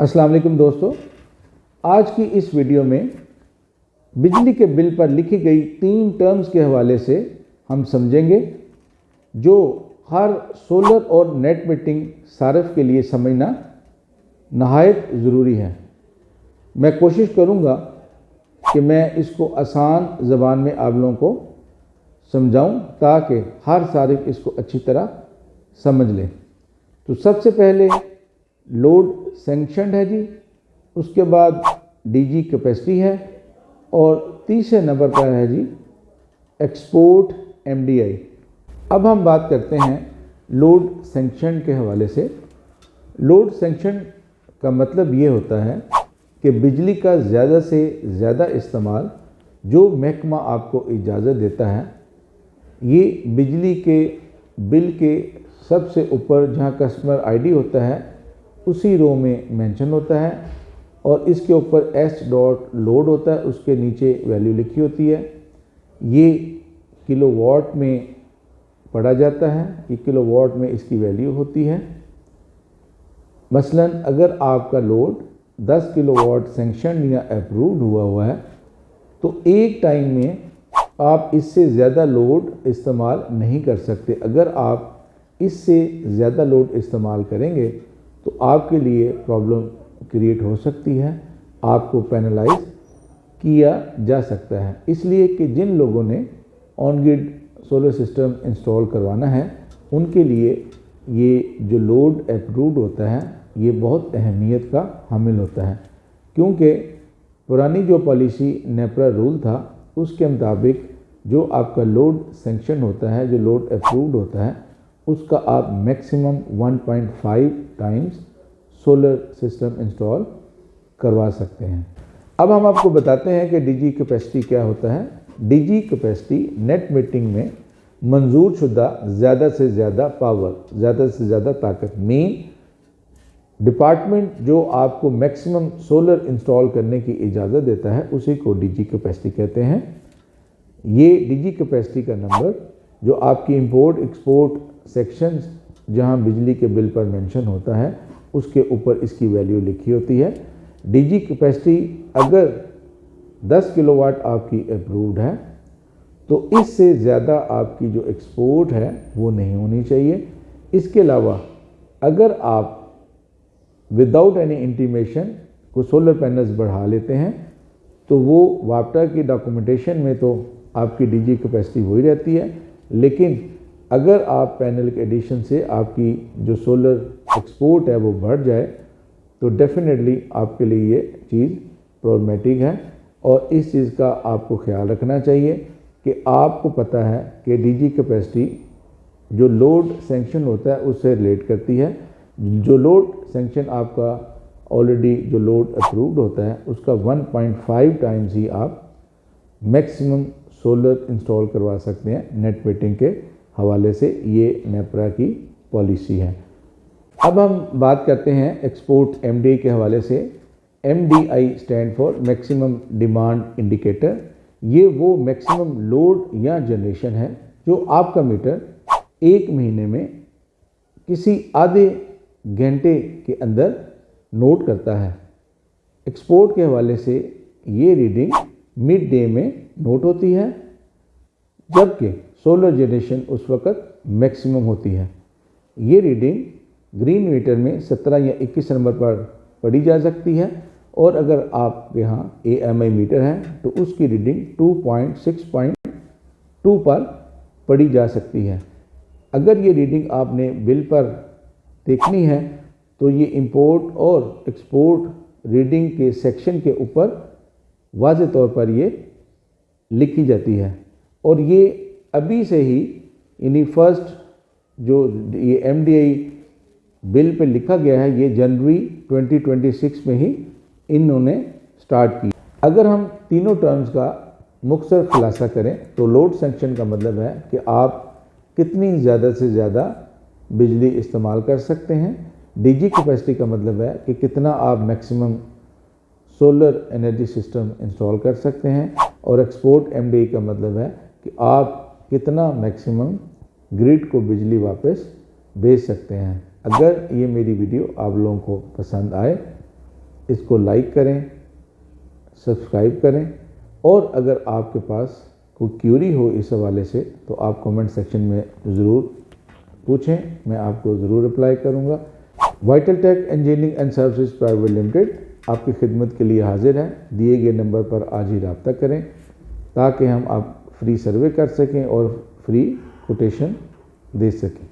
अस्सलाम वालेकुम दोस्तों, आज की इस वीडियो में बिजली के बिल पर लिखी गई 3 टर्म्स के हवाले से हम समझेंगे जो हर सोलर और नेट मीटरिंग सारिफ के लिए समझना नहायत ज़रूरी है। मैं कोशिश करूँगा कि मैं इसको आसान ज़बान में आप लोगों को समझाऊँ ताकि हर सारिफ इसको अच्छी तरह समझ लें। तो सबसे पहले लोड सैंक्शनड है जी, उसके बाद डीजी कैपेसिटी है और तीसरे नंबर पर है जी एक्सपोर्ट एमडीआई। अब हम बात करते हैं लोड सैंक्शन के हवाले से। लोड सैंक्शन का मतलब ये होता है कि बिजली का ज़्यादा से ज़्यादा इस्तेमाल जो महकमा आपको इजाज़त देता है, ये बिजली के बिल के सबसे ऊपर जहाँ कस्टमर आईडी होता है उसी रो में मेंशन होता है और इसके ऊपर एस डॉट लोड होता है, उसके नीचे वैल्यू लिखी होती है। ये किलोवाट में पढ़ा जाता है, ये किलोवाट में इसकी वैल्यू होती है। मसलन अगर आपका लोड 10 किलोवाट सैंक्शन या अप्रूव्ड हुआ है तो एक टाइम में आप इससे ज़्यादा लोड इस्तेमाल नहीं कर सकते। अगर आप इससे ज़्यादा लोड इस्तेमाल करेंगे तो आपके लिए प्रॉब्लम क्रिएट हो सकती है, आपको पेनलाइज किया जा सकता है। इसलिए कि जिन लोगों ने on grid solar system install करवाना है उनके लिए ये जो लोड अप्रूव्ड होता है ये बहुत अहमियत का हामिल होता है, क्योंकि पुरानी जो पॉलिसी नेपरा रूल था उसके मुताबिक जो आपका लोड सैंक्शन होता है, जो लोड अप्रूव्ड होता है, उसका आप maximum 1.5 times solar system install करवा सकते हैं। अब हम आपको बताते हैं कि डीजी कैपेसिटी क्या होता है। डीजी कैपेसिटी नेट मीटरिंग में मंजूर शुदा ज़्यादा से ज़्यादा पावर, ज़्यादा से ज़्यादा ताकत, मेन डिपार्टमेंट जो आपको मैक्सिमम सोलर इंस्टॉल करने की इजाज़त देता है उसी को डीजी कैपेसिटी कहते हैं। ये डीजी कैपेसिटी का नंबर जो आपकी इंपोर्ट एक्सपोर्ट सेक्शंस जहां बिजली के बिल पर मेंशन होता है उसके ऊपर इसकी वैल्यू लिखी होती है। डीजी कैपेसिटी अगर 10 किलोवाट आपकी अप्रूव्ड है तो इससे ज़्यादा आपकी जो एक्सपोर्ट है वो नहीं होनी चाहिए। इसके अलावा अगर आप विदाउट एनी इंटीमेशन को सोलर पैनल्स बढ़ा लेते हैं तो वो वापटा की डॉक्यूमेंटेशन में तो आपकी डीजी कैपेसिटी वही रहती है, लेकिन अगर आप पैनल के एडिशन से आपकी जो सोलर एक्सपोर्ट है वो बढ़ जाए तो डेफिनेटली आपके लिए ये चीज़ प्रॉब्लमेटिक है। और इस चीज़ का आपको ख्याल रखना चाहिए कि आपको पता है कि डीजी कैपेसिटी जो लोड सैंक्शन होता है उससे रिलेट करती है। जो लोड सैंक्शन आपका ऑलरेडी जो लोड अप्रूव्ड होता है उसका 1.5 टाइम्स ही आप मैक्सिमम सोलर इंस्टॉल करवा सकते हैं नेट मीटरिंग के हवाले से। ये नेपरा की पॉलिसी है। अब हम बात करते हैं एक्सपोर्ट एमडीआई के हवाले से। MDI stand for maximum demand indicator. ये वो मैक्सिमम लोड या जनरेशन है जो आपका मीटर एक महीने में किसी आधे घंटे के अंदर नोट करता है। एक्सपोर्ट के हवाले से ये रीडिंग मिड डे में नोट होती है, जबकि सोलर जनरेशन उस वक्त मैक्सिमम होती है। ये रीडिंग ग्रीन मीटर में 17 या 21 नंबर पर पढ़ी जा सकती है और अगर आपके यहाँ AMI मीटर है तो उसकी रीडिंग 2.6.2 पर पढ़ी जा सकती है। अगर ये रीडिंग आपने बिल पर देखनी है तो ये इंपोर्ट और एक्सपोर्ट रीडिंग के सेक्शन के ऊपर वाज़े तौर पर ये लिखी जाती है और ये अभी से ही यानी फर्स्ट जो ये एमडीआई बिल पे लिखा गया है ये जनवरी 2026 में ही इन्होंने स्टार्ट की। अगर हम तीनों टर्म्स का मुख्तसर खुलासा करें तो लोड सैंक्शन का मतलब है कि आप कितनी ज़्यादा से ज़्यादा बिजली इस्तेमाल कर सकते हैं। डीजी कैपेसिटी का मतलब है कि कितना आप maximum solar energy system install कर सकते हैं और एक्सपोर्ट एमडीआई का मतलब है कि आप कितना मैक्सिमम ग्रिड को बिजली वापस भेज सकते हैं। अगर ये मेरी वीडियो आप लोगों को पसंद आए इसको लाइक करें, सब्सक्राइब करें, और अगर आपके पास कोई क्यूरी हो इस हवाले से तो आप कमेंट सेक्शन में ज़रूर पूछें, मैं आपको ज़रूर रिप्लाई करूँगा। Vital Tech Engineering and Services Private Limited आपकी खिदमत के लिए हाजिर है। दिए गए नंबर पर आज ही रब्ता करें ताकि हम आप फ्री सर्वे कर सकें और फ्री कोटेशन दे सकें।